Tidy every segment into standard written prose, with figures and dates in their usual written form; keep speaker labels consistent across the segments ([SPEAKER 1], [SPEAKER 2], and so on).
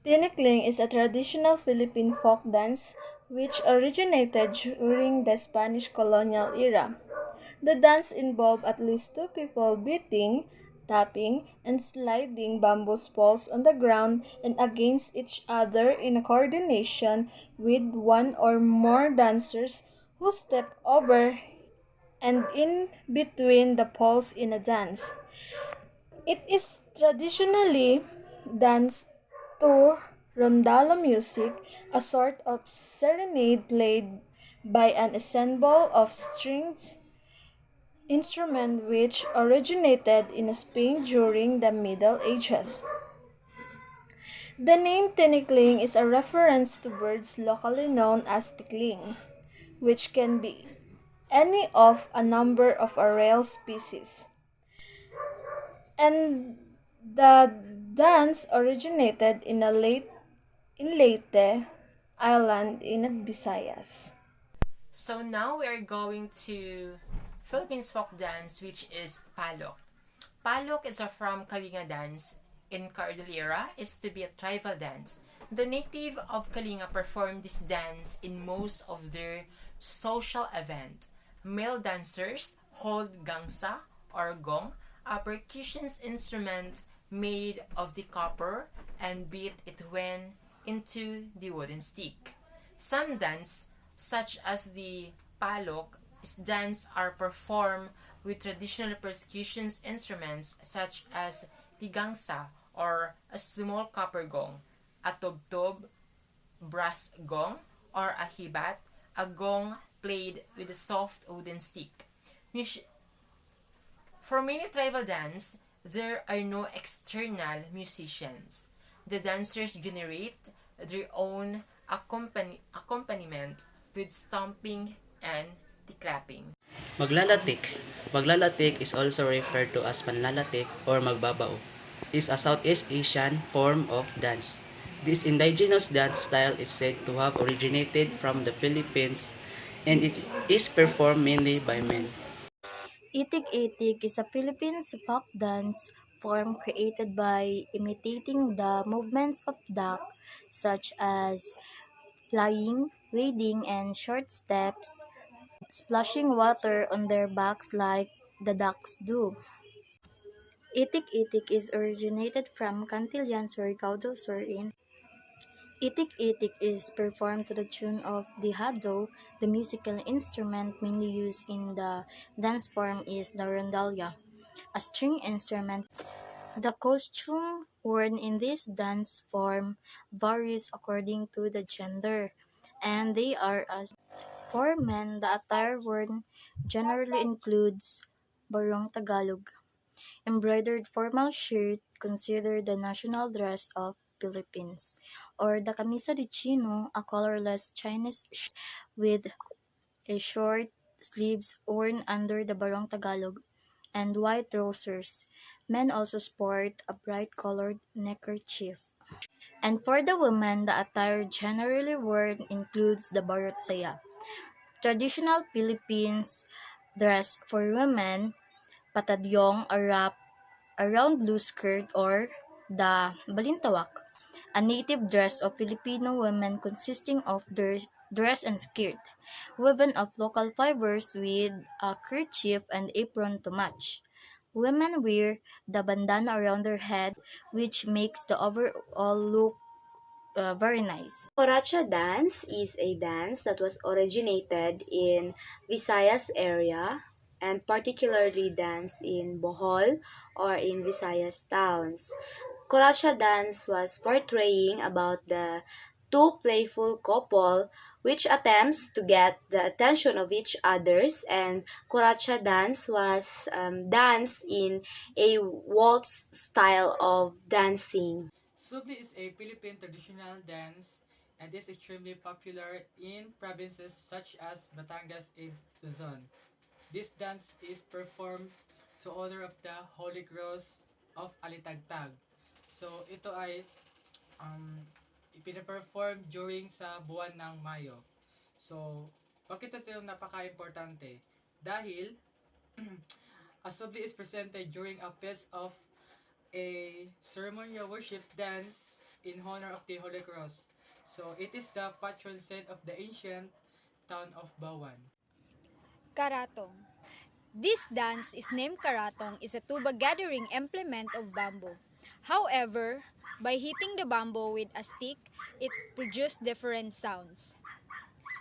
[SPEAKER 1] Tinikling is a traditional Philippine folk dance which originated during the Spanish colonial era. The dance involved at least two people beating, tapping, and sliding bamboo poles on the ground and against each other in coordination with one or more dancers who step over and in between the poles in a dance. It is traditionally danced to rondalla music, a sort of serenade played by an ensemble of stringed instruments which originated in Spain during the Middle Ages. The name tinikling is a reference to birds locally known as tikling, which can be any of a number of a rare species. And the dance originated in Leyte Island in Visayas.
[SPEAKER 2] So now we are going to Philippines folk dance, which is palok. Palok is a from Kalinga dance in Cordillera is to be a tribal dance. The native of Kalinga perform this dance in most of their social event. Male dancers hold gangsa or gong, a percussion instrument made of the copper, and beat it when into the wooden stick. Some dance, such as the palok, dance are performed with traditional percussion instruments such as the gangsa or a small copper gong, a tubtob, brass gong, or a hibat, a gong played with a soft wooden stick. For many tribal dance, there are no external musicians. The dancers generate their own accompaniment with stomping and the clapping.
[SPEAKER 3] Maglalatik. Maglalatik is also referred to as panlalatik or magbabao. Is a Southeast Asian form of dance. This indigenous dance style is said to have originated from the Philippines and it is performed mainly by men.
[SPEAKER 4] Itik-itik is a Philippine folk dance form created by imitating the movements of duck, such as flying, wading, and short steps, splashing water on their backs like the ducks do. Itik-itik is originated from Cantillans where caudals were in. Itik-itik is performed to the tune of the hado. The musical instrument mainly used in the dance form is the rondalla, a string instrument. The costume worn in this dance form varies according to the gender, and they are as for men, the attire worn generally includes barong Tagalog, embroidered formal shirt considered the national dress of Philippines, or the camisa de chino, a colorless Chinese shirt with a short sleeves worn under the barong Tagalog, and white trousers. Men also sport a bright colored neckerchief. And for the women, the attire generally worn includes the barot saya, traditional Philippines dress for women, patadyong, a wrap around blue skirt, or the balintawak, a native dress of Filipino women consisting of their dress and skirt, woven of local fibers with a kerchief and apron to match. Women wear the bandana around their head, which makes the overall look very nice.
[SPEAKER 5] Coracha dance is a dance that was originated in Visayas area and particularly danced in Bohol or in Visayas towns. Coracha dance was portraying about the two playful couple which attempts to get the attention of each others, and Coracha dance was danced in a waltz style of dancing.
[SPEAKER 6] Sugli is a Philippine traditional dance and is extremely popular in provinces such as Batangas and Luzon. This dance is performed to honor of the Holy Cross of Alitagtag. So ito ay ipinaperform during sa buwan ng Mayo. So, bakit ito yung napaka-importante? Dahil, a subli is presented during a piece of a ceremonial worship dance in honor of the Holy Cross. So it is the patron saint of the ancient town of Bawan.
[SPEAKER 7] Karatong. This dance is named karatong is a tuba gathering implement of bamboo. However, by hitting the bamboo with a stick, it produced different sounds.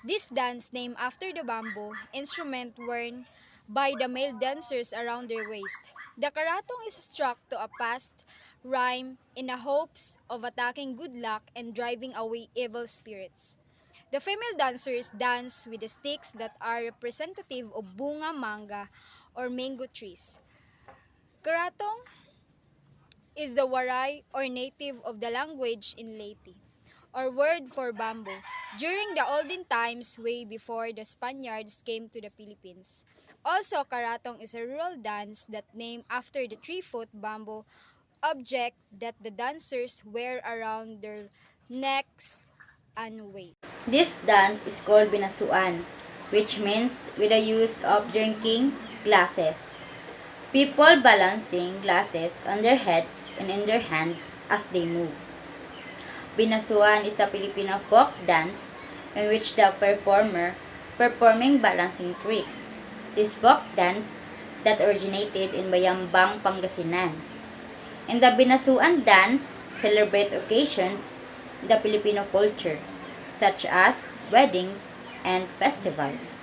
[SPEAKER 7] This dance named after the bamboo instrument worn by the male dancers around their waist. The karatong is struck to a past rhyme in the hopes of attacking good luck and driving away evil spirits. The female dancers dance with the sticks that are representative of bunga manga or mango trees. Karatong is the waray or native of the language in Leyte, or word for bamboo, during the olden times way before the Spaniards came to the Philippines. Also, karatong is a rural dance that named after the 3-foot bamboo object that the dancers wear around their necks and waist.
[SPEAKER 8] This dance is called binasuan, which means with the use of drinking glasses. People balancing glasses on their heads and in their hands as they move. Binasuan is a Filipino folk dance in which the performer performing balancing tricks. This folk dance that originated in Bayambang, Pangasinan. In the Binasuan dance, celebrate occasions in the Filipino culture, such as weddings and festivals.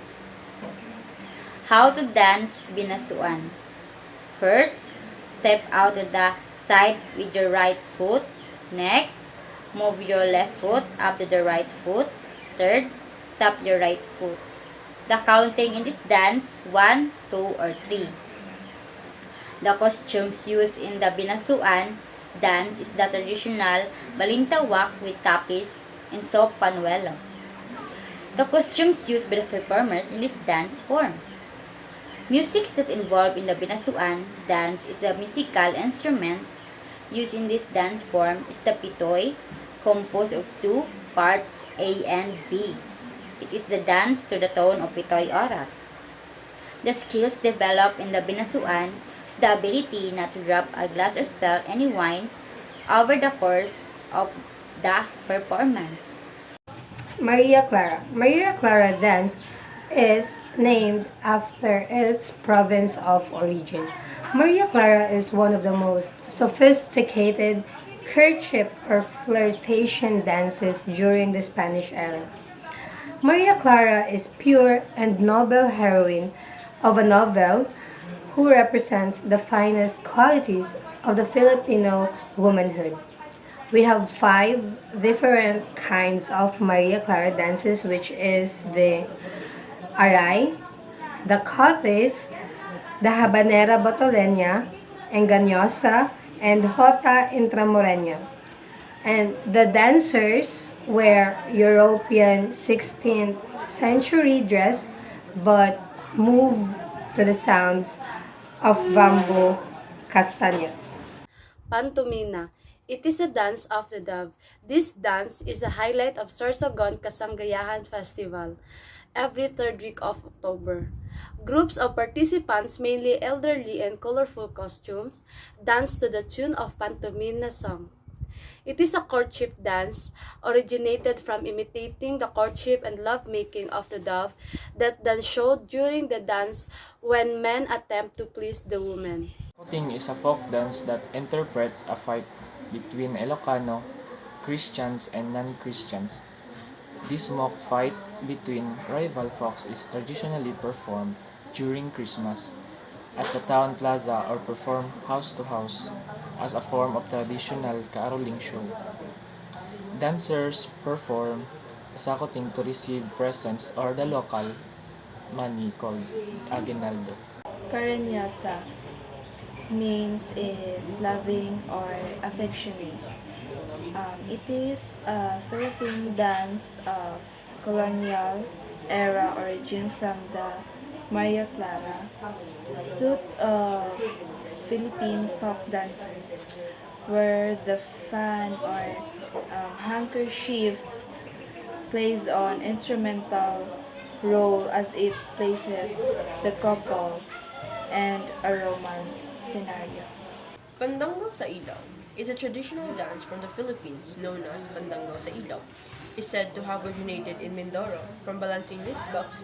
[SPEAKER 8] How to dance binasuan. First, step out to the side with your right foot. Next, move your left foot up to the right foot. Third, tap your right foot. The counting in this dance, 1, 2, or 3. The costumes used in the binasuan dance is the traditional balintawak with tapis and soap panuelo. The costumes used by the performers in this dance form. Music that involved in the binasuan dance is the musical instrument used in this dance form is the pitoy, composed of 2 parts A and B. It is the dance to the tone of pitoy oras. The skills developed in the binasuan is the ability not to drop a glass or spill any wine over the course of the performance.
[SPEAKER 9] Maria Clara. Maria Clara dance is named after its province of origin. Maria Clara is one of the most sophisticated courtship or flirtation dances during the Spanish era. Maria Clara is pure and noble heroine of a novel who represents the finest qualities of the Filipino womanhood. We have 5 different kinds of Maria Clara dances, which is the aray, the cotes, the habanera botoleña, engañosa, and jota intramureña. And the dancers wear European 16th century dress but move to the sounds of bamboo castanets.
[SPEAKER 5] Pantomina. It is a dance of the dove. This dance is a highlight of Sorsogon Kasanggayahan Festival every third week of October. Groups of participants, mainly elderly and colorful costumes, dance to the tune of Pantomina song. It is a courtship dance originated from imitating the courtship and lovemaking of the dove that then showed during the dance when men attempt to please the woman.
[SPEAKER 10] Shouting is a folk dance that interprets a fight between Ilocano, Christians and non-Christians. This mock fight between rival folks is traditionally performed during Christmas at the town plaza or performed house to house as a form of traditional caroling show. Dancers perform kasakoting to receive presents or the local money called aguinaldo.
[SPEAKER 1] Cariñosa means is loving or affectionate. It is a Philippine dance of colonial era origin from the Maria Clara suit of Philippine folk dances, where the fan or handkerchief plays an instrumental role as it places the couple and a romance scenario.
[SPEAKER 11] Pandangaw sa ilaw. is a traditional dance from the Philippines known as Pandangaw sa Ilaw. Is said to have originated in Mindoro from balancing lit cups.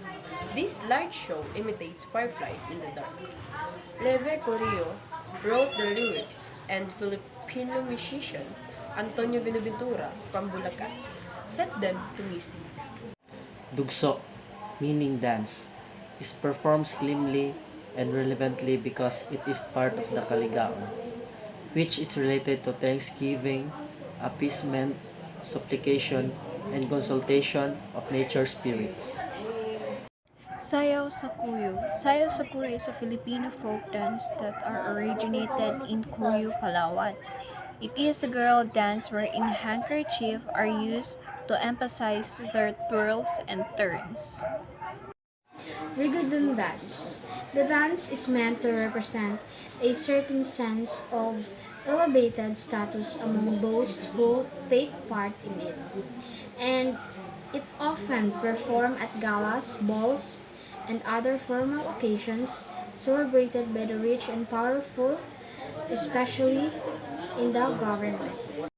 [SPEAKER 11] This light show imitates fireflies in the dark. Leve Corrillo wrote the lyrics, and Filipino musician Antonio Vinoventura from Bulacan set them to music.
[SPEAKER 12] Dugso, meaning dance, is performed cleanly and relevantly because it is part of the Kaligaon, which is related to thanksgiving, appeasement, supplication, and consultation of nature spirits.
[SPEAKER 13] Sayaw sa Cuyo. Sayaw sa Cuyo is a Filipino folk dance that originated in Cuyo, Palawan. It is a girl dance wherein handkerchiefs are used to emphasize their twirls and turns.
[SPEAKER 14] Rigodon dance. The dance is meant to represent a certain sense of elevated status among those who take part in it, and it often performed at galas, balls, and other formal occasions celebrated by the rich and powerful, especially in the government.